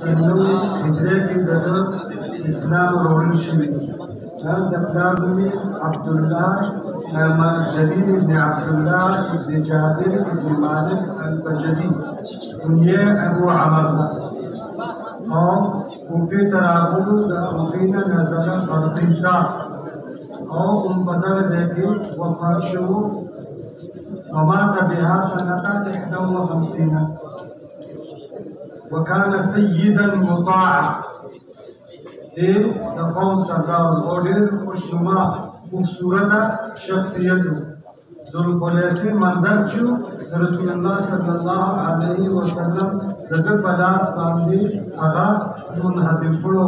هجرې کې د اسلام وروړل شوي د پلار نوم یې عبدالله جلیل بن عبدالله بن جابر بن مالک البجلي کنیه ابو عمر او کوفې ته راغلو د کوفې نه نزله قرطین شاه او په دغه ځای کې وفات شو ومات بها سنة 51 وكان سيدا مطاعا د قوم سردار او ډېر خوشنما خوبصورته شخصیت ذو الخليصين منظر چې رسول الله صلی الله علیه وسلم دغه په لاس باندې هغه منهدم کړو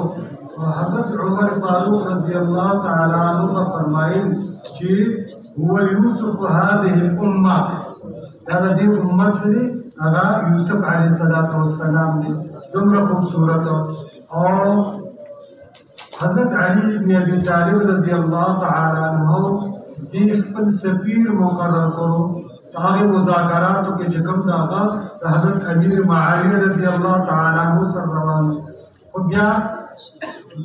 حضرت عمر فاروق رضی الله تعالی عنہ فرمایل چې هو یوسف هذه الامه دا د دې امت سره هغه یوسف علیه السلام دی دومره خوبصورت او حضرت علی بن ابي طالب رضی الله تعالی عنہ دې خپل سفیر مقرر کړو هغه مذاکراتو کې چې کوم داغه د حضرت امیر معاویه رضی الله تعالی عنہ سره روان خو بیا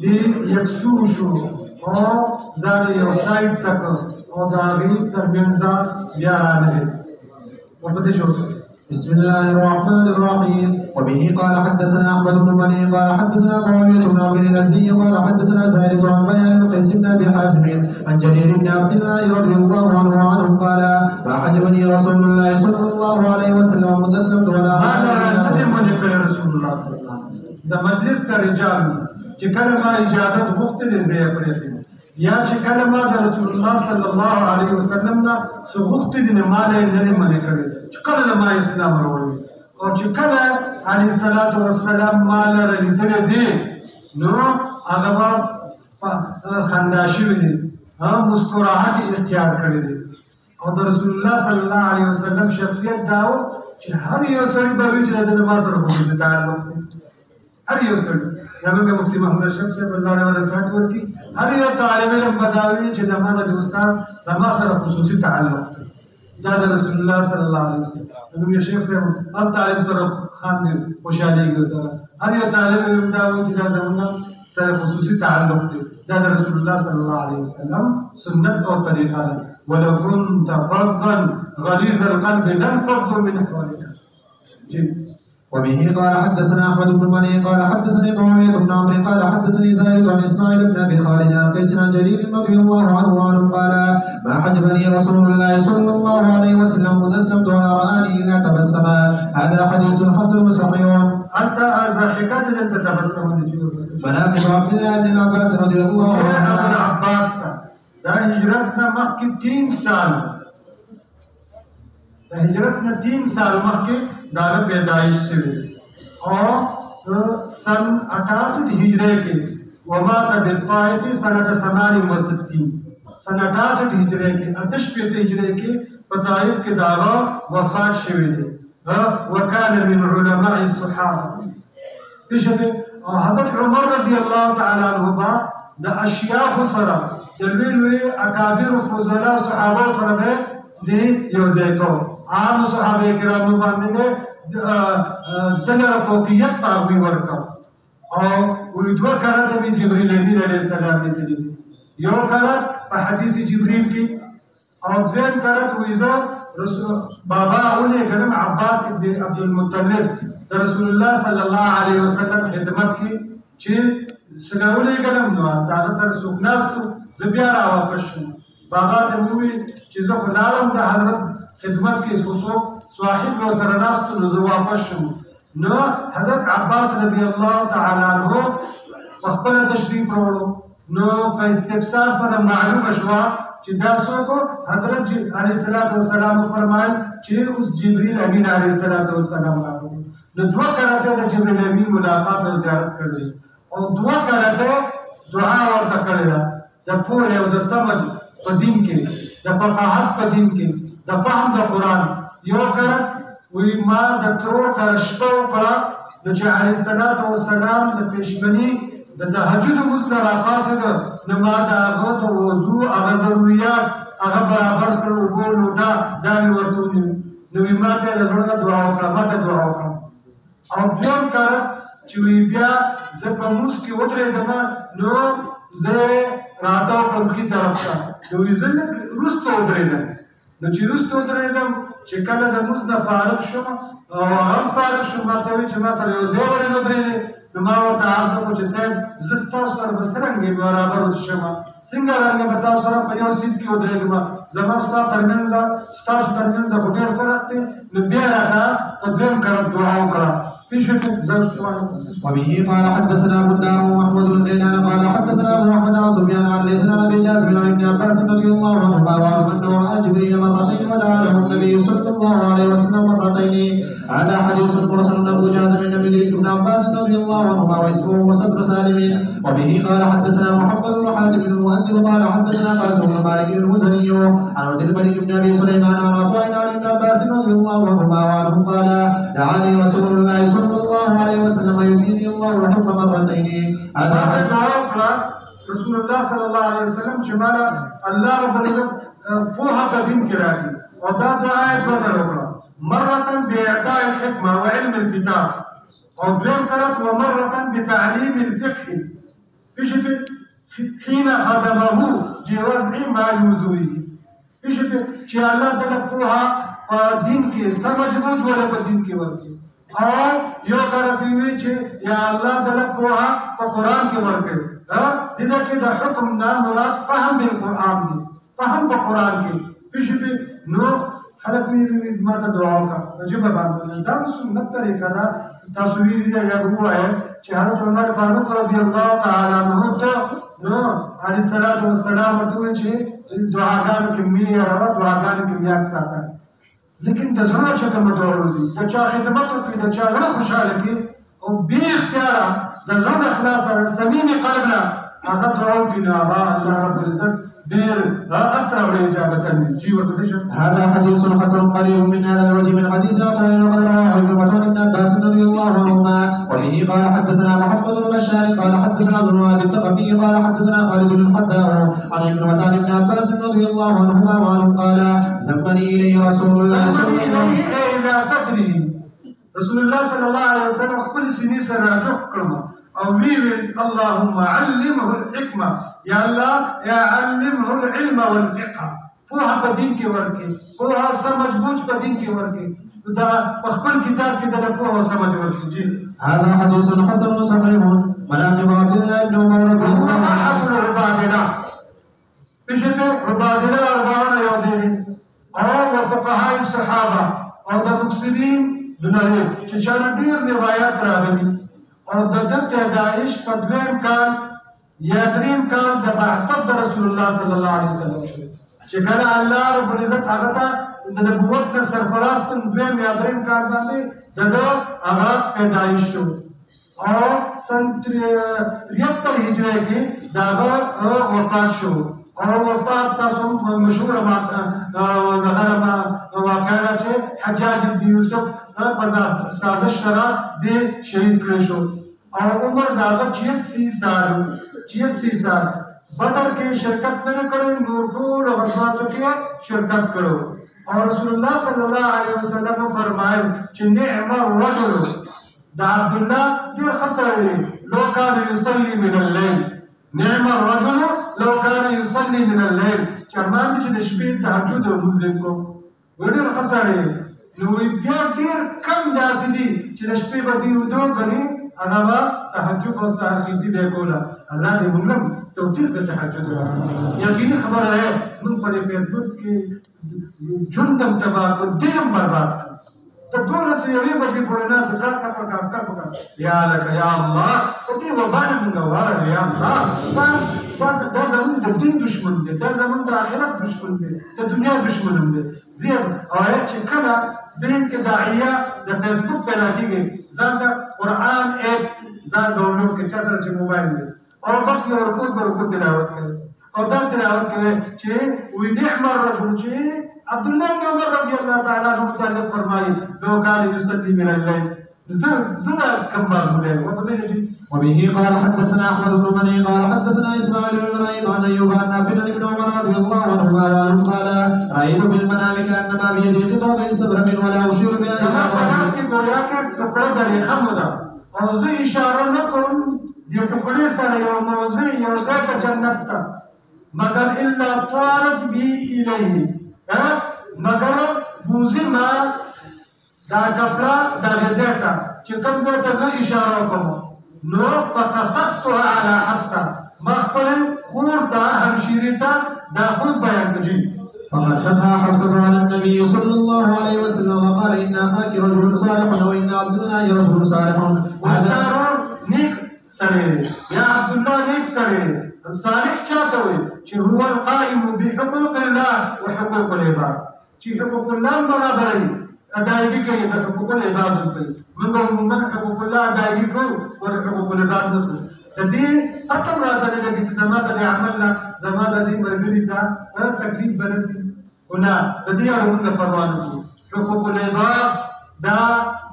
دې یکسو شو او ځان یو سایت تک او دا غي ترمنځ بیا راغلی وبدې شو. بسم الله الرحمن الرحيم وبه قال حدثنا احمد بن مني قال حدثنا معاويه بن عمرو الازدي قال حدثنا زائد عن بيان قيس بن ابي حازم عن جرير بن عبد الله رضي الله عنه قال ما حجبني رسول الله صلى الله عليه وسلم متسلم ولا هذا رسول الله صلى الله عليه وسلم اذا مجلس کا رجال چې کله ما اجازت غوښتل زه پرې یا چې کله ما د رسول الله صلی الله علیه وسلم نه څه غوښتل نه ما نه منې کړی چې کله ما اسلام وروړي او چې کله علیه الصلاۃ والسلام ما لره لیدل دي نو هغه خندا شوی دي مسکراحت اختیار کړی دي او د رسول الله صلی الله علیه وسلم شخصیت داو چې هر یو سړی به وي چې د نماز سره کوي تعلق هر یو سړی زموږ مفتي محمد اشرف صاحب الله علیه وسلم ورکی هر یو طالب علم بداوی چې د ما د استاد د ما سره خصوصي تعلق دا د رسول الله صلی الله علیه وسلم نو یې شیخ صاحب هر طالب سره خان دي خوشالي سره هر یو طالب علم دا و چې دا زموږ سره خصوصي تعلق دی دا د رسول الله صلی الله علیه وسلم سنت او طریقه ده ولو كنت فظا غليظ القلب لانفضوا من حولك. وبه قال حدثنا احمد بن مني قال حدثني معاويه بن عمرو قال حدثني زائد عن اسماعيل بن ابي خالد عن قيس عن جرير رضي الله عنه قال ما حجبني رسول الله صلى الله عليه وسلم متسلمت ولا رآني الا تبسم هذا حديث حسن صحيح. حتى ضحكت لم تتبسم مناقب عبد الله بن عباس رضي الله عنه ابن عباس دا هجرتنا مخکې 3 سال د هجرتنا 3 سال مخکې دا پیدایش شوی او سن 68 هجری کې ومات بالطائف سنه 68 سن 68 هجری کې 68 هجری کې په طائف کې داغه وفات شوی دی وكان من علماء الصحابه بشكل حضرت عمر رضی الله تعالی عنہ د اشیاخ سره د لوی اکابر فضلاء صحابه سره به دی یو ځای کو عام صحابه کرامو باندې دغه فوقیت پاوی ورکا او وی دوه کړه د جبرئیل امین علیه السلام دې یو کړه په حدیث جبرئیل کې او دویم کړه ویزا رسول بابا اولې ګرم عباس ابن عبد المطلب د رسول الله صلی الله علیه وسلم خدمت کې چې څنګه ګرم نو دا سره سوکناستو زبیا را واپس شو بابا ته وی چې زه خلارم د حضرت خدمت کې خصوص صاحب و سره ناستو نو زه واپس شم نو حضرت عباس رضی الله تعالی عنہ خپل تشریف وروړو نو په استفسار سره معلومه شوه چې دا څوک حضرت علیه السلام فرمایل چې اوس جبرئیل امین علیه السلام راغلی نو دوه کراته د جبرئیل امین ملاقات او زیارت کړی او دوه کراته دعا ورته کړی د پوهې او د سمج په دین کې د فقاهت په دین کې د فهم د قرآن یو کړه وی ما د ترور تر شپه وکړه د چې علیه السلام د پیشبني د تهجد لمونځ نه راپاڅېده نو ما د هغه د وضو هغه ضروریات هغه برابر کړل اوبه لوټه دا مې ورته ونیو نو ما ته د زړه نه دعا وکړه ما ته دعا وکړه او دویم کار چې وی بیا زه په موس کې ودرېدم نو زه راتاو کړم ښي طرف ته نو وی زه لږ وروسته ودرېدم نو چې وروسته ودرېدم چې کله د موس نه فارغ شوم او هم فارغ شوم ما ته وی چې ما سره یو ځای ولې نه ودرېدې نو ما ورته عرض وکړو چې صاحب زه ستاسو سره به څرنګه برابر شم څنګه رانګه به تاسو سره په یو سیټ کې ودرېږم زما ستاسو ترمنځ خو ډېر فرق دی نو بیا راته په دویم کرب دعا وکړه وبه قال حدثنا بندار محمد بن غيلان قال حدثنا ابو احمد عن سفيان عن ليث عن ابي جاسم عن ابن عباس رضي الله عنهما انه راى جبريل مرتين ودعا له النبي صلى الله عليه وسلم مرتين هذا حديث مرسل ابو جاسم بن ابن عباس رضي الله عنهما واسمه موسى بن سالم وبه قال حدثنا محمد بن حاتم بن المؤدب قال حدثنا قاسم بن مالك المزني عن عبد الملك بن ابي سليمان عن عطاء عن ابن عباس رضي الله عنهما وعنه قال دعاني رسول الله صلى الله عليه وسلم يديني الله الحكم مرتين هذا رسول الله صلى الله عليه وسلم جمالا الله رب العزت فوها بدين كراكي ودا دعاء بذل مرة بإعطاء الحكمة وعلم الكتاب وبين كرت ومرة بتعليم الفقه بشكل حين خدمه بوزع ما يوزويه بشكل شيء الله تلقوها دين كي سمجھ بوجھ ولا دين كي ورکی اور یو کرتی ہوئی چې یا الله تعالی کوه په قران کې ورکړي دغه کې د حکم نه مراد فهم بالقران دی فهم په قران کې پښې نو خلک می ماته دعا وکړه چې بابا دا سنت طریقه دا تاسو ویلي یا وایي چې حضرت عمر فاروق رضی الله تعالی عنہ ته نو علي صلوات و سلام ورته چې دعاګانو کې می یا دعاګانو کې می ساته لیکن د زړه چې کوم ډول د چا خدمت کوي د چا غره خوشاله کی او بی اختیار د زړه اخلاص صمیم قلبنا هغه دعا کوي الله رب العزت دير اسرع الاجابه جي وبزيشن هذا حديث حسن قريب من هذا الوجه من حديث عطاء وقد رواه عكرمة عن ابن عباس رضي الله عنهما وبه قال حدثنا محمد بن بشار قال حدثنا ابن وهب الثقفي قال حدثنا خالد بن الحذاء عن عكرمة عن ابن عباس رضي الله عنهما وعنه قال زمني اليه رسول الله صلى الله عليه وسلم رسول الله صلى الله عليه وسلم كل سنين سراجه كرمه او ويل اللهم علمه الحكمه يا الله يا علمه العلم والفقه فوها بدين کې ورکه فوها سمجھ بوجھ بدين کې ورکه دا خپل کتاب کې د فوها سمجھ ورکه جی هذا حديث حسن صحيح مناقب عبد الله بن عمر رضي الله عنه عبادنا بشكل عبادنا اربعه يومين او وفقهاء الصحابه او د مفسرین دنه چې ډېر روایت راغلي او د پیدائش په دویم کال یا دریم کال د بعثت د رسول الله صلی الله علیه وسلم شو چې کله الله رب العزت هغه ته د نبوت نه سرفراز کړ دویم یا دریم کال باندې دغه هغه پیدائش شو او سن 73 هجری کې دغه وفات شو او وفات تاسو مشهور واقعه چې حجاج بن یوسف په سازش سره د شهید کړی شو او عمر داغه 86 سال بدر کې شرکت نه کړو نور ټول غزواتو کې شرکت کړو او رسول الله صلی الله علیه وسلم فرمایل چې نعم الرجل دا عبد الله ډیر خطرې لو کان یصلی من الليل نعم الرجل لو كان يصلي من الليل چرمان چې د شپې تهجد او مونږ کو ډېر خساره نو بیا ډېر کم داسې دي چې د شپې به دی ودو غني هغه به تهجد او سحر کې دی کوله الله دې موږ توفیق د تهجد یقیني خبره ده موږ په فیسبوک کې ژوندم تباہ کو دیم برباد ته ټول څه یوې بلې پورې نه سکړه کا یا لك یا الله دې وبانه موږ واره یا الله دا زمون د دین دشمن دی دا زمون د آخرت دشمن دی د دنیا دشمن دی زه او چې کله ذهن کې داعیه د فیسبوک پیدا کیږي ځان د قران ایپ دا ډاونلوډ کې چاته چې موبایل دی او بس یو ورکو تلاوت کوي او دا تلاوت کوي چې وی نعم الرجل چې عبد الله بن عمر رضی الله تعالی عنہ متعلق فرمایي لو كان يصلي من الليل زنا كمال مولاه وبه قال حدثنا احمد بن مني قال حدثنا اسماعيل بن ابراهيم عن ايوب عن نافع بن عمر رضي الله عنهما قال رايت في المنام كانما بيدي قطعه استبرق ولا اشير بها الى او زه اشاره نه کوم د ټوکړې سره یو موضوع یو ځای ته جنت ته مگر الا طارت بي الیه مگر بوزي ما دا کپڑا دا ځای ته چې کوم ځای ته زه اشاره کوم نو فقصصتها على حفصه ما خپل خور ته همشیرې ته دا خود بیان کړي فقصتها حفصة على النبي صلى الله عليه وسلم وقال إن أخاك رجل صالح وإن عبد الله رجل صالح وزارون نيك سرير يا عبد الله نيك سرير صالح چاته چې هو القائم بحقوق الله وحقوق العباد چې حقوق الله برابرۍ ادائیگی کوي د حقوق العباد کوي موږ حقوق الله ادائیگی کوو او حقوق العباد نه کوو د دې پټم راځي چې زماده د عمل نه زماده د مرګري دا تکلیف بلدي ونا د دې اړوند پروا نه کوي حقوق العباد دا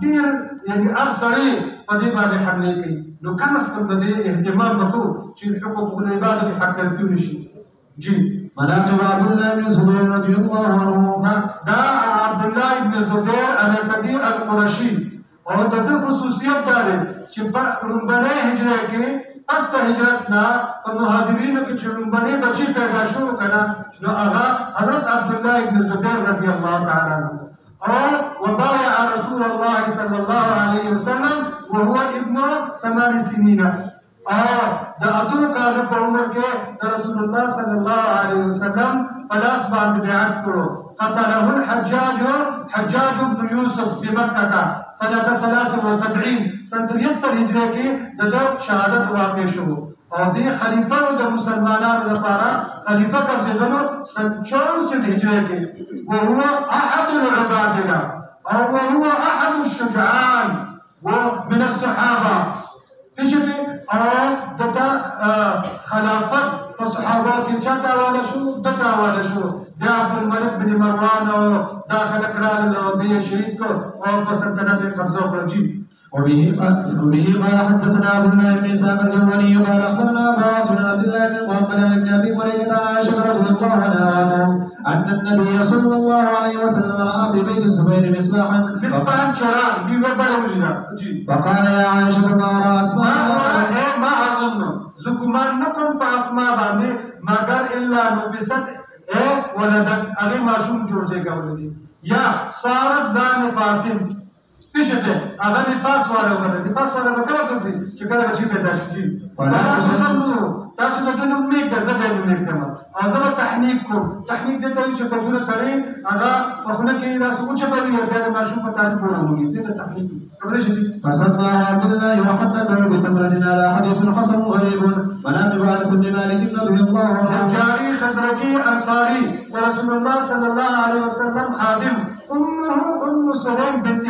ډیر یعنی ارسړي په دې باندې حمله کوي نو کوم څه د دې اهتمام وکړو چې حقوق العباد په حق تلفي شي جی مناقب عبد الله بن زبير رضي الله عنه دا عبد الله بن زبير الاسدي القرشي او د دې خصوصیت دا ده چې په لومبنه هجرت کې پس د هجرت نه په مهاجرینو کې چې لومبنه بچی پیدا شو کنه نو هغه حضرت عبد الله بن زبير رضي الله تعالى عنه او وبايع رسول الله صلى الله عليه وسلم وهو ابن 8 سنين دا اتو کال په عمر کې رسول الله صلی الله علیه وسلم پلاس باندې بیعت کړو قتله الحجاج بن يوسف بمکه سنه 73 سنه 73 هجری کې د شهادت واقع شو او دی خلیفہ د مسلمانانو لپاره خلیفہ ګرځیدلو سنه 64 هجری کې وهو احد العباد او وهو احد الشجعان ومن الصحابه فشفي او دتا خلافت په صحابه کې چاته حواله شو دتا حواله شو د عبد الملک بن مروان او داخل کړه او د شهید کو او په سلطنت قبضه کړی وبه قال حدثنا عبد الله بن اسحاق الجوهري قال اخبرنا ابو عاصم بن عبد الله بن محمد بن ابي مليكه عن عائشه رضي الله عنها ان النبي صلى الله عليه وسلم راى في بيت الزبير مصباحا شراب فقال يا عائشه ما راى اسماء ما اظن زكمان نفهم باسماء باندې مگر الا نبست ولدت اغه معشوم جوړ دی کولې یا صارت ذان فاسم پښته هغه نفاس واره وکړي نفاس واره وکړي چې کله چې پیدا شي تاسو د دې نوم میک د زبې نوم میک تمه او زما تحنیک کوم تحنیک دې ته چې کجوره سره هغه په خونه کې تاسو کو چې په یو بیا د ماشوم په تعریف ورغونی دې ته تحنیک کوي شي فصدق عبد الله وحدث بتمرد على حديث حسن غريب مناقب انس بن مالك رضي الله عنه جاري خزرجي انصاري رسول الله صلى الله عليه وسلم خادم امه ام سليم بنت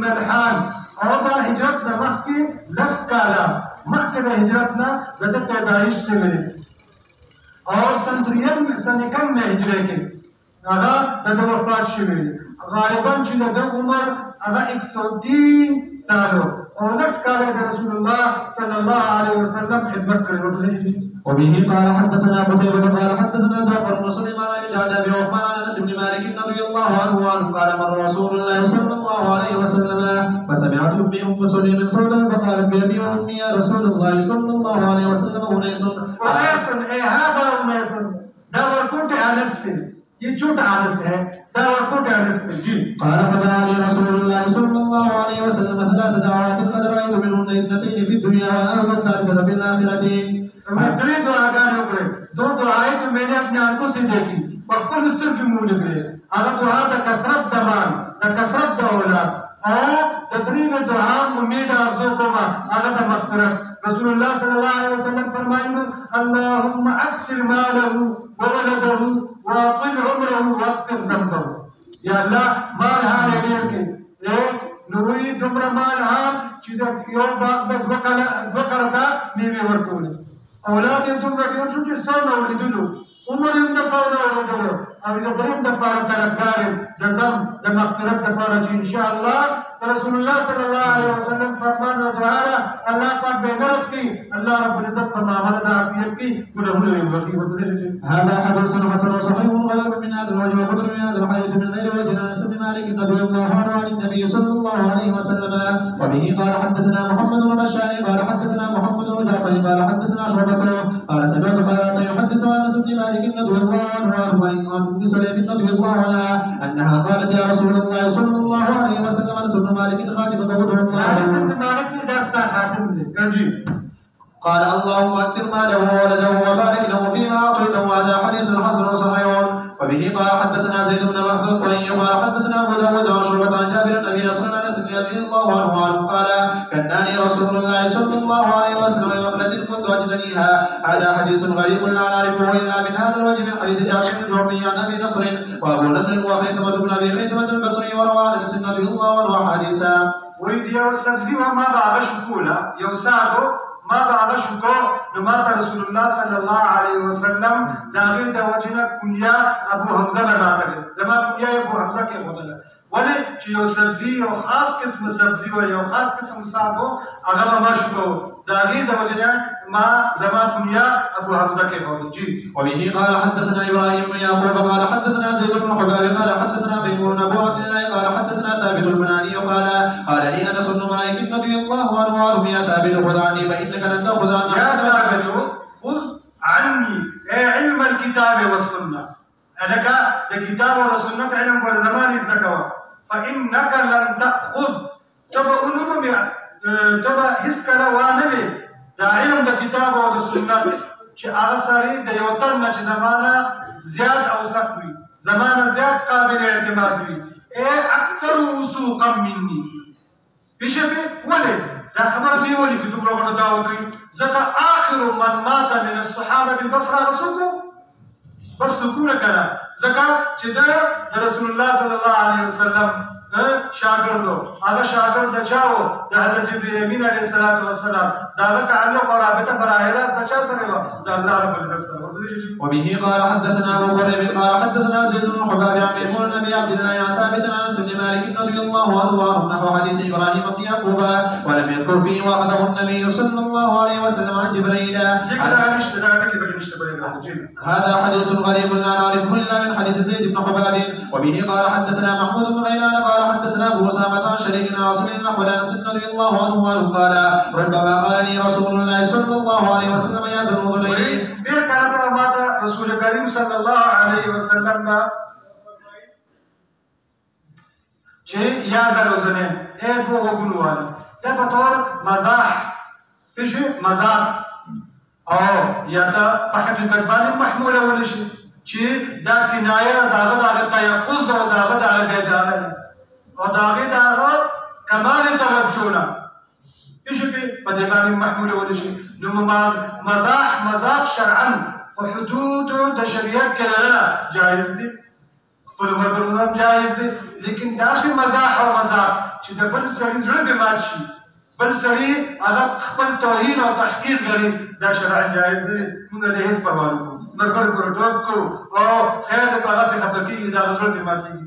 ملحان او دا هجرت د مخکې لس کاله مخکې د هجرت نه د پیدایش شوی او سنه کم هجرت کې هغه د وفات شوی غالبا چې د عمر هغه 103 سال او لس کاله د رسول الله صلی الله علیه وسلم خدمت کړې وبه قال حدثنا قتيبة قال حدثنا جعفر بن سليمان عن ابي عثمان عن انس بن مالك رضي الله عنه قال مر رسول الله صلى الله عليه وسلم فسمعت امي ام سليم صوتا فقالت بابي وامي يا رسول الله صلى الله عليه وسلم انيس اي هذا انيس ده وركوت انس ये झूठ आलस है وركوت انس जी قال فدعا لي رسول الله صلى الله عليه وسلم ثلاث دعوات قد رايت منهن اثنتين في الدنيا والارض الثالثه في الاخره मैं दुआगान हो गए दो दुआएं तो मैंने अपने आंखों से देखी पक्कल उस्तर की मुंह निकले अगर दुआ द कसरत दमान द कसरत द औलाद और तदरीब दुआ उम्मीद आरज़ू को मा अगर द मग़फ़िरत रसूलुल्लाह सल्लल्लाहु अलैहि वसल्लम फरमाइनु अल्लाहुम्मा अक्सिर मालहु व वलदहु व अतिल उम्रहु व अक्सिर ज़ंबहु या अल्लाह माल हाल है के नूरी दुमरा माल हाल चीज़ यो बात में वकलता नीवे वर्तूने اولاد یې دومره ډېر شو چې څو نه ولیدلو عمر یې هم د څو نه ولیدلو او د درېیم دپاره طرفدار یم د زم د مغفرت دپاره چې انشاءالله رسول الله صلی الله علیه وسلم فرمان او دعا ده الله پاک به مدد کوي الله رب العزت په معامله د عافیت کې ګناهونه یې بخښي. هذا حديث حسن صحيح غلب من هذا الوجه وقدر من هذا الحديث من غير وجه عن انس بن مالك رضي الله عنه عن النبي صلى الله عليه وسلم. وبه قال حدثنا محمد بن بشار قال حدثنا محمد بن جعفر قال حدثنا شعبة قال سمعت قال يحدث عن انس بن مالك رضي الله عنه وعن ام سليم رضي الله عنها انها قالت يا رسول الله صلى الله عليه وسلم انس بن مالك خاتمته الله. قال اللهم اكثر ماله وولده وبارك له فيما اعطيته. هذا حديث حسن صحيح. وبه قال حدثنا زيد بن محزوق قال حدثنا ابو داود عن شعبة عن جابر بن ابي نصر انس رضي الله عنه قال كناني رسول الله صلى الله عليه وسلم بغفلة كنت اجتنيها. هذا حديث غريب لا نعرفه الا من هذا الوجه من حديث جابر بن جعفر عن ابي نصر وابو نصر وخيثمة بن ابي خيثمة البصري وروى عن انس رضي الله عنه حديثا. ويد يا سبزي وما بعد شكولا يوسادو ما بعد شكو نمات رسول الله صلى الله عليه وسلم داغي دا وجنا كنيا ابو حمزه لنا کړي زما كنيا ابو حمزه کې بدله ولې چې یو سبزي یو خاص قسم سبزي او یو خاص قسم ساګو هغه ما شکو داغي دا وجنا ما زما كنيا ابو حمزه کې بدله. جی. وبه قال حدثنا ابراهيم بن يعقوب قال حدثنا زيد بن حباب قال حدثنا ميمون ابو عبد الله قال حدثنا ثابت البناني قال لي انس بن مالك رضي الله عنه وارمي يا ثابت خذ عني فانك لن تاخذ عني. يا ثابت خذ عني علم الكتاب والسنه انك الكتاب والسنه علم والزمان ازدكوا فانك لن تاخذ تبع تبع هسكلا وانله دا علم د کتاب او د سنت چې هغه سړی د یو تن چې زمانہ زیات او سخت وي زمانہ زیات قابل اعتماد وي اکثر وثوقا مني بشبه ولې دا خبره دی ولې چې دومره غوړه دا وکړي ځکه آخر من مات من الصحابه بالبصره رسوله بس سکون کړه ځکه چې د رسول الله صلی الله علیه وسلم شاګردو هغه شاګرد د چاو د حضرت جبرئیل امین علیه السلام دا تعلق او رابطه فرایض د چا سره و د الله رب العزت سره. وبه قال حدثنا ابو قريب قال حدثنا زيد بن حباب عن ميمون بن ابي عبد الله عن ثابت عن انس بن مالك رضي الله عنه نحو حديث ابراهيم بن يعقوب ولم يذكر فيه واخذه النبي صلى الله عليه وسلم عن جبريل. هذا حديث غريب لا نعرفه الا من حديث زيد بن حباب. وبه قال حدثنا محمود بن غيلان قال حدثنا ابو اسامه عن شريك عاصم نحو انس رضي الله عنه قال ربما قال لي رسول الله صلى الله عليه وسلم يا ذنوب الغيب. دیر کړه ماته رسول کریم صلی الله علیه وسلم چې یا زروزنه دو غوګونواله دا په تور مزاح پښه مزاح او یا دا په حقیقت باندې محموله ولشي چې دا کنایه داغه تیقظ او داغه بیداره او داغه کمال توجه نه پښه په دې باندې محموله ولشي. نو مزاح شرعا او حدود د شریعت کې لري جائز دي خپل مرګونو جائز دي لیکن داسې مزاح چې د بل سړي زړه به مات شي بل سړي هغه خپل توهین او تحقیر کوي دا شرعا جائز دي. موږ دې هیڅ پروا نه کوو مرګ پروتوک کو او خیر د هغه په خپلګي دا زړه به ماتيږي.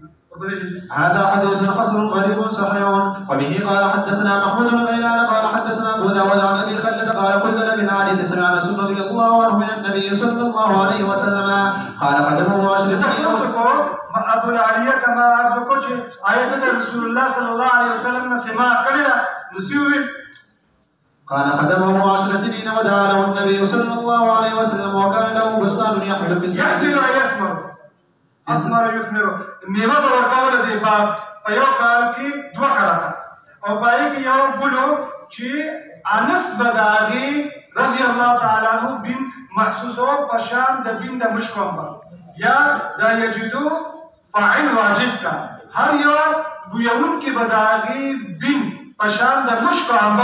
هذا حديث حسن غريب صحيح. وبه قال حدثنا محمود بن غيلان قال حدثنا ابو داود عن ابي خلد قال قلت لابن علي سمع انس رضي الله عنه من النبي صلى الله عليه وسلم قال خدمه 10 سنين. ابو العالیه کما ارزو کو چې آیت رسول الله صلی الله علیه وسلم نے سماع کړی نسوي قال خدمه 10 سنين ودعا له النبي صلى الله عليه وسلم وكان له بستان يحمل في السماء اسمر یثمر میوه ورکول دی په یو کال کې دوه کړه او پای کې یو ګلو چې انس بداغي رضی الله تعالی عنہ بن محسوسو پشان د بن د مشکوم یا دا یجدو فاعل واجب کا هر یو بویون کې بداغي بن پشان د مشکوم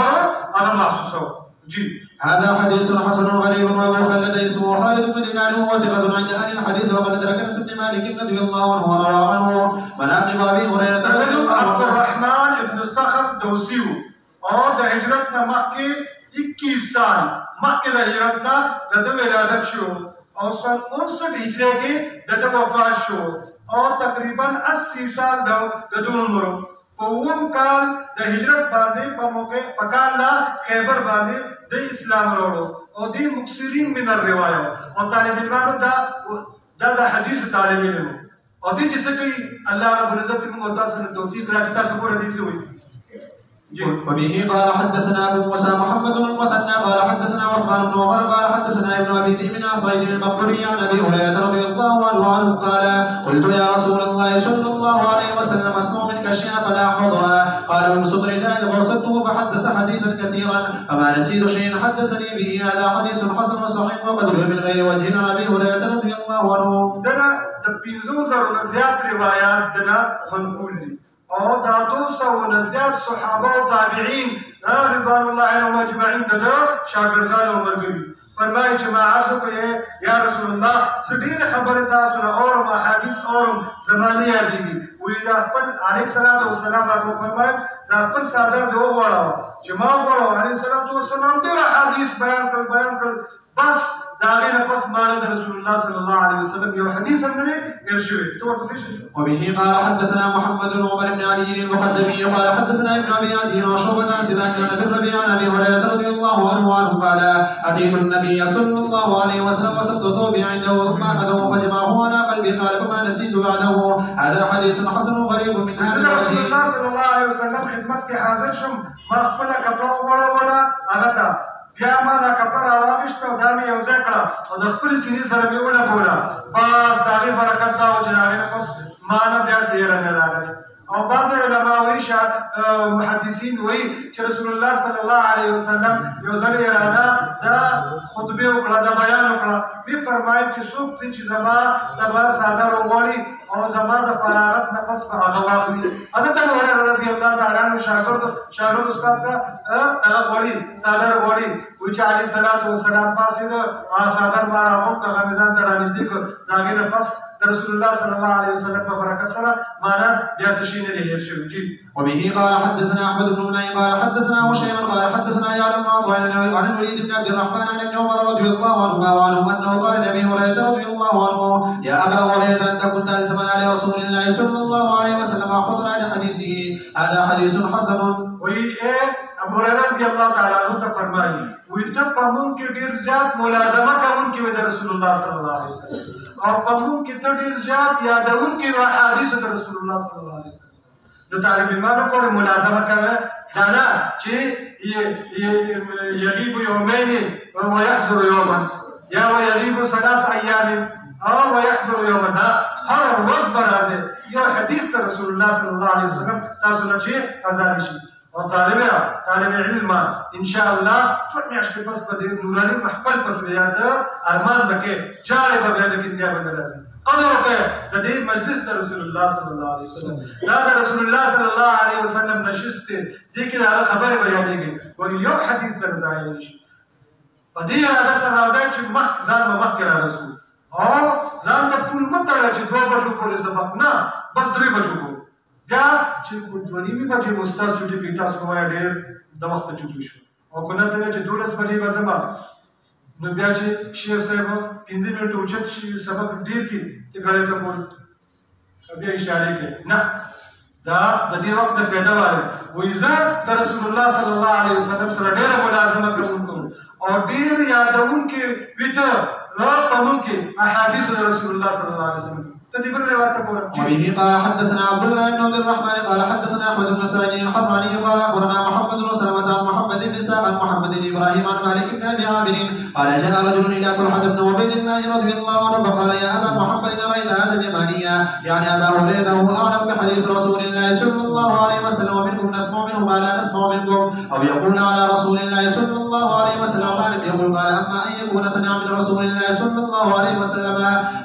هغه محسوسو. جی. هذا حديث حسن غريب وابو خلد اسمه خالد بن دينار وهو ثقة عند اهل الحديث وقد ترك انس بن مالك رضي الله عنه وروى عنه مناقب ابي هريره رضي الله عنه. عبد الرحمن بن صخر دوسیو اور د هجرت نه مخکې 21 سال مخکې د هجرت نه د ولادت شو او سن 59 هجری کې د وفات شو. او تقریبا 80 سال د دون عمر په ووم کال د هجرت باندې په موقع په کال لا خیبر باندې د اسلام وروړو او د مکثرین من الروايه او طالب علمانو دا د حدیث طالب علم او دې چې څه کوي الله رب العزت موږ تاسو ته توفیق راکړي تاسو ګور دې وي. وبه قال حدثنا ابو موسى محمد بن المثنى قال حدثنا عثمان بن عمر قال حدثنا ابن ابي ذئب عن سعيد المقبري عن ابي هريره رضي الله عنه قال قلت يا رسول الله صلى الله عليه وسلم اسمع منك شيئا فلا احفظها قال ابسط رداء فبسطته فحدث حديثا كثيرا فما نسيت شيئا حدثني به هذا حديث حسن وصحيح وقد روي من غير وجه عن ابي هريره رضي الله عنه. دنا د 15,000 زیات روایات دنا منقول دي او دا 200 زیات صحابه او تابعین رضوان الله علیهم اجمعین د شاګردانو او مرګري فرمایي چې ما عرض کوي یا رسول الله څه خبره تاسو نه اور احادیث اور زمانه یادېږي وی دا خپل علیه الصلاۃ والسلام راته فرمایي دا خپل صادر دی وغواړه چې ما وغواړه علیه الصلاۃ والسلام ډېر حدیث بیان کړ بس داغين بس مالد رسول الله صلى الله عليه وسلم يو حديث عندنا يرشوي وبه قال حدثنا محمد بن عمر بن علي المقدمي قال حدثنا ابن ابي عدي عن شعبة عن سباق بن الربيع عن ابي هريره رضي الله عنه قال اتيت النبي صلى الله عليه وسلم وسدت ثوبي عنده ثم اخذه فجمعه على قلبي قال فما نسيت بعده هذا حديث حسن غريب من هذا رسول الله صلى الله عليه وسلم خدمتك حاضر شم ما خپل کپڑا وړه هغه بیا ما دا کپړه راوښته او دا مې یو ځای کړه او د خپل سینې سره مې ولګوله بس د هغې برکت دا و چې د هغې نه پس ما نه بیا سیره نه راغلی او بعض علما وایي محدثین وایي چې رسول الله صلی الله علیه وسلم یو ځل اراده د خطبې وکړه د بیان وکړه وی فرمایي چې څوک دی چې زما د صادر وغواړي او زما د فراغت نه پس به هغه واخلي حضرت ابو هريره رضی الله تعالی عنہ شاګرد استاد ته هغه غواړي صادر غواړي وی چې علیه الصلاۃ والسلام پاسې د صادر ما راوړ هغه میزان ته رانږدې کړ د هغې نه پس رسول الله صلى الله عليه وسلم ببركة صلاة معنا بياسشين اللي يرشوجي. وبه قال حدثنا احمد بن مناي قال حدثنا هشيم قال حدثنا يعلم بن عطاء عن الوليد بن عبد الرحمن عن ابن عمر رضي الله عنهما وعنهم انه قال لابي هريره رضي الله عنه يا ابا هريره انت كنت الزمن على رسول الله صلى الله عليه وسلم احفظنا عن حديثه هذا حديث حسن. ابو هريره رضي الله تعالى عنه فرمایي وانت پمون کې ډیر زیات ملازمه کوونکی و د رسول الله صلی الله علیه وسلم او پمون کې ډیر زیات یادونکي و احادیث د رسول الله صلی الله علیه وسلم د طالب علمانو پورې ملازمه کوي دا نه چې یغیب یومین ويحضر یوما یا ويغیب 3 ایام او ويحضر یوما هر ورځ برازه یو حدیث د رسول الله صلی الله علیه وسلم تاسو نه چې قضا شي او طالب علم ان شاء الله ټول میاشتې پس په دې نوراني محفل پس یاد ارمان وکړي چاړې به بیا د کیندیا باندې راځي قدر وکړه د دې مجلس د رسول الله صلی الله علیه وسلم دا د رسول الله صلی الله علیه وسلم نشست دې کې دا خبره بیانېږي ورې یو حدیث درځای شي په دې اړه سره راځي چې ځان به مخکې را رسول او ځان د ټول متړه چې 2 بجو پورې سبق نه بس 3 بجو بیا چې دوه نیمې بجې استاد چټي کې تاسو وایي ډېر د وخت چټي شو او کنه ته چې 12 بجې به زما نو بیا چې شیخ صاحب 15 منټه اوچت شي سبق ډېر کې چې غړې ته مول بیا اشاره کوي نه دا د دې وخت د پیدا وایي وې زه د رسول الله صلی الله علیه وسلم سره ډېر ملازمه کوم او ډېر یادون کې ویته نو قانون کې احادیث د رسول الله صلی الله علیه وسلم. وبه قال حدثنا عبد الله بن عبد الرحمن قال حدثنا احمد بن سعيد الحراني قال اخبرنا محمد بن سلمة عن محمد بن اسحاق عن محمد بن ابراهيم عن مالك بن ابي عامر قال جاء رجل الى طلحه بن عبيد الله رضي الله عنه فقال يا ابا محمد ان رايت هذا اليمانيا يعني ابا هريره هو اعلم بحديث رسول الله صلى الله عليه وسلم ومنكم نسمع منه ما لا نسمع منكم او يقول على رسول الله صلى الله عليه وسلم ما لم يقل قال اما ان يكون سمع من رسول الله صلى الله عليه وسلم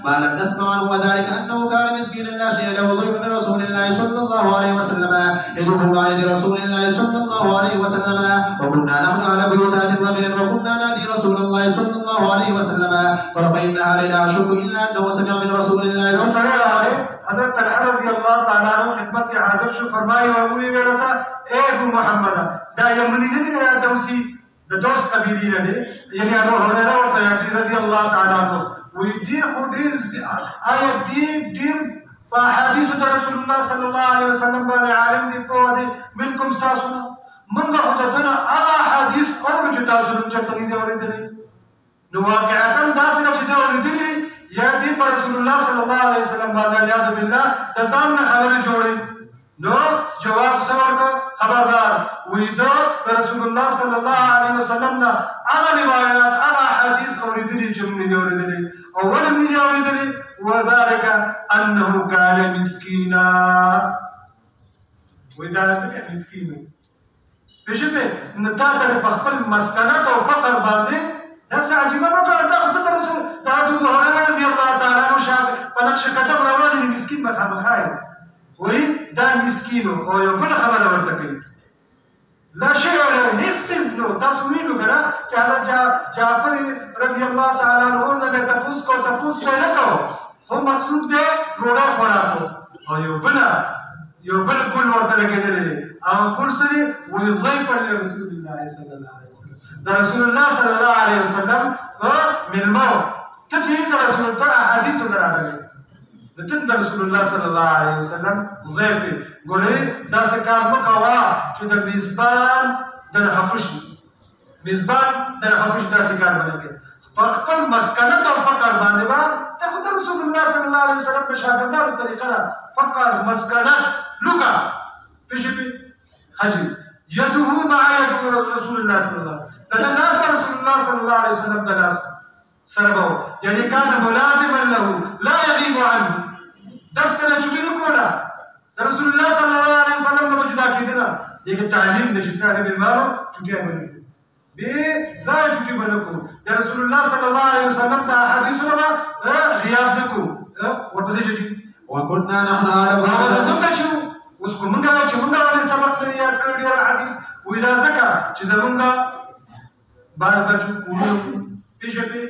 ما لم نسمع عنه وذلك انه كان مسكينا لا شيء له ضيف من رسول الله صلى الله عليه وسلم يدخل مع يد رسول الله صلى الله عليه وسلم وكنا نحن على بيوتات ومن وكنا نادي رسول الله صلى الله عليه وسلم طرفي النهار لا اشك الا انه سمع من رسول الله صلى الله عليه وسلم. حضرت طلحه رضی الله تعالی عنہ خدمت کې حاضر شو فرمایي او وی ویلته اے ابو محمد دا یمنی نه دی دا دوسی د دوس قبیله نه دی یعنی ابو هريره ورته رضی الله تعالی عنہ وی دې خو ډیر آیا دې فحديث رسول الله صلى الله عليه وسلم باندې عالم دي په دې منکم تاسو منګه خداتنا هغه حدیث او چې تاسو نن چرته نه اورېدلې نو واقعا دا څنګه چې دا اورېدلې یا دې پر رسول الله صلی الله علیه وسلم باندې یاد بالله تزام نه خبره جوړې نو جواب څورګه خبردار وې دا رسول الله صلی الله علیه وسلم دا هغه روایت هغه حدیث اورېدلې چې موږ نه اورېدلې او ولې نه اورېدلې وذلك انه كان مسكينا ودا ځکه مسکین پېژنې نو دا د خپل مسکنت او فقر باندې دا څه عجیبه وکړه دا خو ته رسول دا د ابو هريره رضی الله تعالی عنہ شاه په نقش کتاب راوړل مسکین به خامخای وای دا مسکین او یو بل خبره ورته کوي لا شيء ولا هیڅ نو تاسو وینئ کنه چې حضرت جعفر رضی الله تعالی عنہ نه تفوس نه کو خو مقصود دی روډه خوراکو او یو بل ګل ورته لګېدلی دی او ګل سره وایي ضیف پړلی رسول الله صلی الله علیه وسلم د رسول الله صلی الله علیه وسلم مېلمه ته چې د رسول الله احادیثو نه راغلي د رسول الله صلی الله علیه وسلم ضیف ګورې داسې کار مه کوه چې د میزبان دنه خفه شي داسې کار ونه کوي په خپل مسکنت او فقر باندې به ته خو د رسول الله صلی الله علیه وسلم په شاګردانو طریقه ده فقر مسکنت لوکا پېژنې حجي يده مع يد رسول الله صلی الله علیه وسلم ناس رسول الله صلی الله علیه وسلم د لاس سره به یعنی کان ملازما له لا يغيب عنه دسته نه چوبې نه کوله د رسول الله صلی الله علیه وسلم نه جدا کېدله دغه تعلیم د چې طالب بیمارو چوټي باندې به ځای چوټي باندې کو د رسول الله صلی الله علیه وسلم د حدیثونو غیاب نکو ورپسې شي وكنا نحن اعلم اوس کومه چې موږ باندې سبق نه یاد کړی دی حدیث وې دا ځکه چې زمونږه بار بچو کولو پیژنې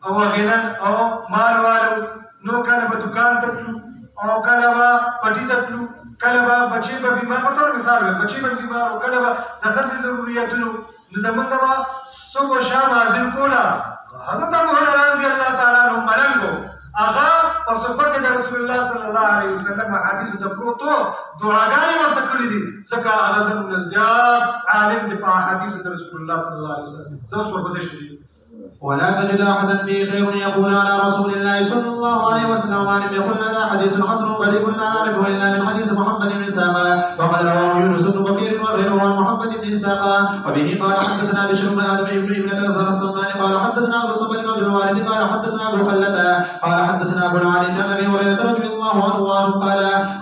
او غینن او مالوالو نو کله په دکان ته او کله به پټی ته کله به بچي به بیمار په تور مثال بچي به بیمار او کله به د خاص ضرورتونو نو د موږ به صبح شام حاضر کولا حضرت ابو هريره رضی الله تعالی عنہ ملنګو هغه په سفر کې د رسول الله صلی الله علیه وسلم حدیث د پروتو دعاګانې ورته کړې دي ځکه هغه زموږ زیات عالم دی په حدیث د رسول الله صلی الله علیه وسلم زوس ورپسې شي ولا تجد احدا به خير يقول على رسول الله صلى الله عليه وسلم وعلم يقول هذا حديث حسن قريب لا نعرفه الا من حديث محمد بن اسحاق وقد رواه يونس بن بكير وغيره عن محمد بن اسحاق وبه قال حدثنا بشر بن ادم ابن غزال الصمان قال حدثنا ابو صبر بن الوالد قال حدثنا ابو خلة قال حدثنا ابو علي عن ابي هريره رضي الله عنه قال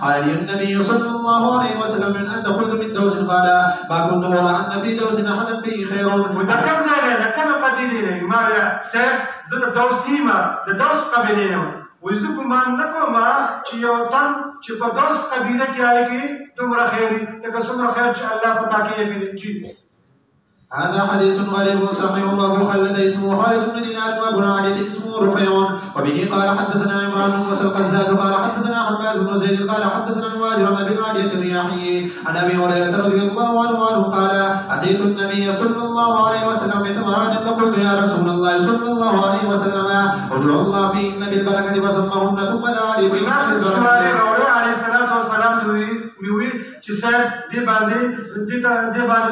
قال لي النبي صلى الله عليه وسلم من انت قلت من دوس قال ما كنت ارى ان في دوس احدا فيه خير ذكرنا قبيله ما سر زه د دوسیما د دوس قبیله نه وای زه ګمان نه کوم چې یو تن چې په دوس قبیله کې آیږي دومره خیر لکه څومره خیر چې الله پتا کې یې هذا حديث غريب صحيح وابو خلد اسمه خالد بن دينار وابو عالية اسمه رفيع وبه قال حدثنا عمران بن موسى القزاز قال حدثنا حماد بن زيد قال حدثنا المهاجر عن ابي عالية الرياحي عن ابي هريرة رضي الله عنه قال اتيت النبي صلى الله عليه وسلم بتمرات فقلت يا رسول الله صلى الله عليه وسلم ادعو الله فيهن بالبركة فسمهن ثم دعا لي في نفس البركة عليه الصلاة والسلام وی چې سر دې باندې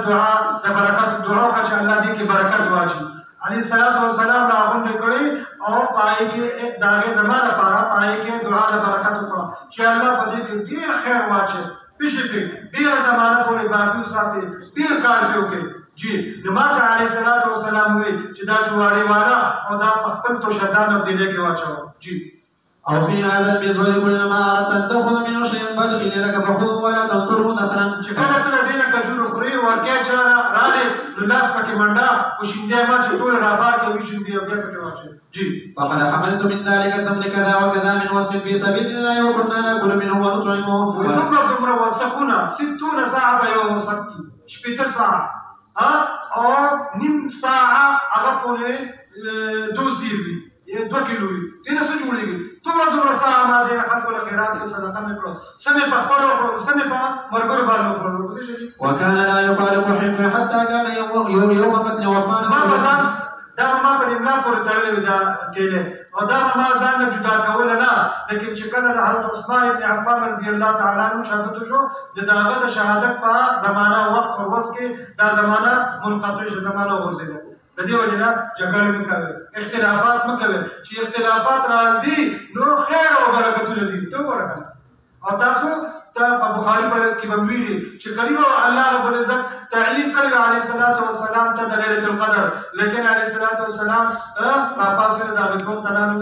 دعا د برکت دعا وکړه الله دې کې برکت واچي عليه الصلاة والسلام راغونډ کړي او پای کې داګه دمه لپاره پای کې دعا د برکت وکړه چې الله په دې کې ډیر خیر واچي پښې کې ډیر زمانہ پورې باقي ساتي ډیر کار کوي جی نماز عليه الصلاة والسلام وی چې دا چواړي والا او دا خپل تو شدان او دې کې واچو جی أو في هذا المزود كلما أردت أن تأخذ منه شيئا فادخل يدك فخذه ولا تنطره نثرا. شكرا لدينا كجور خري وركيجا رالي لناس بكي مندا وشندي ما تقول رابار كوي شندي وبيت كواجه. جي. وقد حملت من ذلك التمر كذا وكذا من وصف في سبيل الله وكنا نأكل منه ونطعمه. وتمر وسقنا 60 ساعة بيوم سكتي. شبيتر ساعة. أو نيم ساعة أغفوني دوزيبي. ये 2 किलो ही 300 जोड़ेगी तुम रास्ता हमारे खान को खैरात को सदका में करो समय पर पढ़ो समय पर मरगर बालो करो وكان لا يفارق حلم حتى كان يوم قتل عثمان دا ما په املا پورې تړلې دا کېله او دا ما ځان نه جدا کول نه لیکن چې کله د حضرت عثمان ابن عفان رضی الله تعالی عنہ شهادت شو د داغه د شهادت په زمانہ وخت او وس کې دا زمانہ منقطع شو زمانہ وګرځیدل د دې وجه نه جګړه وکړي اختلافات مکوي چې اختلافات راځي نو خیر او برکت لري ته ورکړه او تاسو ته په بخاری پر کې ویلي چې قریب الله رب العزت تعلیم کړی علیه الصلاۃ والسلام ته د ليله القدر لیکن علیه الصلاۃ والسلام ما پاسه د هغه تنانو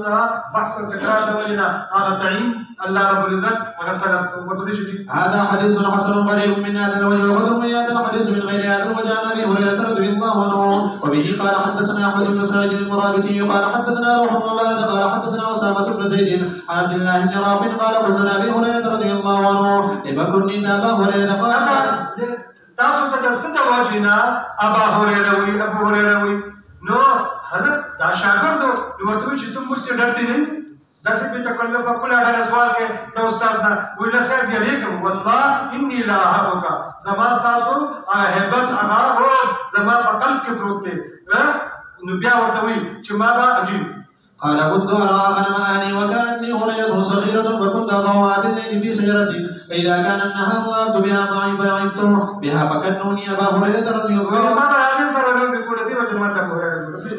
بحث او تکرار ولنا هغه تعلیم الله رب العزت هغه سره ورپسې هذا حديث حسن غريب من هذا الوجه وغدر من هذا الحديث من غير هذا الوجه عن ابي هريره رضي الله عنه وبه قال حدثنا احمد بن سعيد المرابطي قال حدثنا روح بن عباده قال حدثنا اسامه بن زيد عن عبد الله بن رافع قال قلت لابي هريره رضي الله عنه لبكرني ابا هريره قال تاسو ته څه واجینا ابا هريره وی ابو هريره وی نو حضرت دا شاګرد ورته چې تم مجھ سے ډرتے نہیں داسې په تکلف خپل اړه سوال کې د استاد نه ویل صاحب یې والله اني لا احبك زما تاسو هیبت هغه روح زما په قلب کې پروت دی نو بیا ورته وی چې ما با عجیب قال كنت أرى غنم أهلي وكانت لي هريرة صغيرة فكنت أضعها بالليل في شجرة فإذا كان النهار ذهبت بها معي فلعبت بها فكنوني أبا هريرة رضي الله عنه.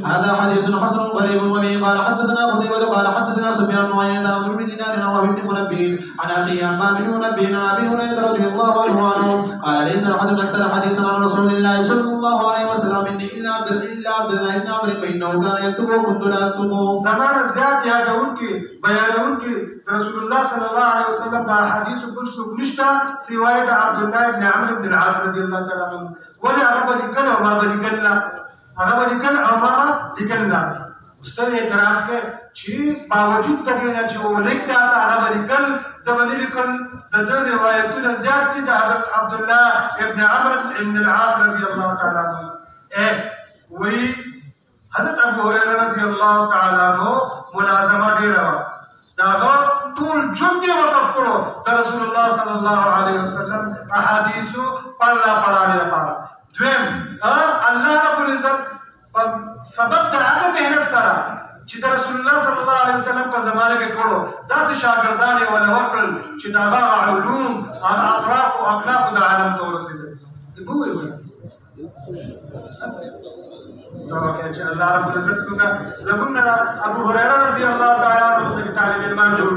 هذا حديث حسن غريب وبه قال حدثنا قتيبة قال حدثنا سفيان بن عيينة عن عمرو بن دينار عن وهب بن منبه عن أخيه عمام بن منبه عن أبي هريرة رضي الله عنه قال ليس أحد أكثر حديثا عن رسول الله صلى الله عليه وسلم إني إلا عبد الله بن عمرو فإنه كان يكتب وكنت لا أكتب. زمانه زیات یادونکي بیانونکي رسول الله صلی الله علیه وسلم دا حدیث بل څوک نشته سوای د عبد الله ابن عمرو بن العاص رضی الله تعالی عنہ ولا هغه لیکل او ما لیکلنا هغه لیکل او ما لیکلنا استاد اعتراض کوي چې باوجود د دې چې ولیکته هغه لیکل د باندې لیکل د دې روایتونو زیات دي د حضرت عبد الله ابن عمرو بن العاص رضی الله تعالی عنہ وی حضرت ابو هريره رضی الله تعالی عنہ ملازمه ډیره داغه ټول ژوند یې وقف کړو د رسول الله صلی الله علیه وسلم احادیثو پړاړه لپاره دویم الله رب العزت په سبب د هغه مهنت سره چې د رسول الله صلی الله علیه وسلم په زمانه کې کړو داسې شاګردان یې ولا ورکړل چې دا هغه علوم هغه اطراف او اکناف د عالم ته ورسېدل الله رب العزت زمونږ ابو هريره رضی الله تعالی عنہ د طالب علمان جوړ